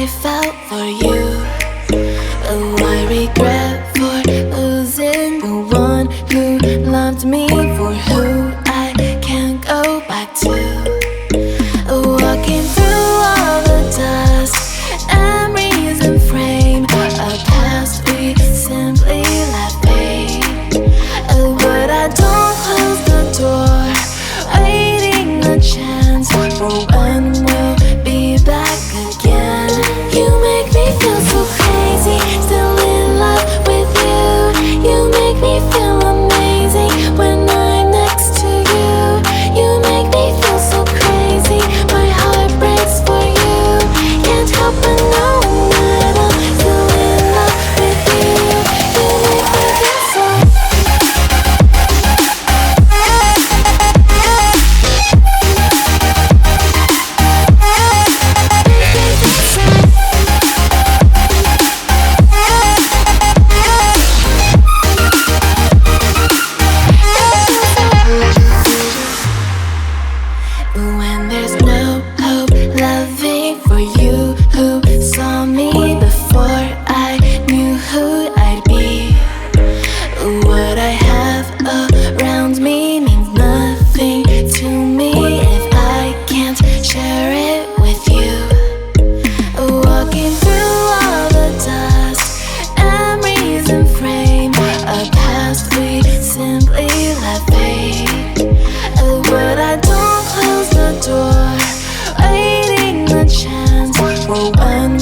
I felt for you. Oh, I regret for losing the one who loved me, for who I can't go back to. Walking through all the dust, memories and frame, a past we simply let fade. Oh, but I don't close the door, waiting a chance for when we'll be back again. You make me feel so crazy, still in love with you. You make me feel amazing when I'm next to you. You make me feel so crazy, my heart breaks for you. Can't help but know that I'm still in love with you. You make me feel so. When there's no hope, loving for you who saw me before I knew who I'd be. What I have around me means nothing to me if I can't share it with you. Walking through all the dust, memories and frame, a past we simply let fade. But I don't close the door, waiting a chance for when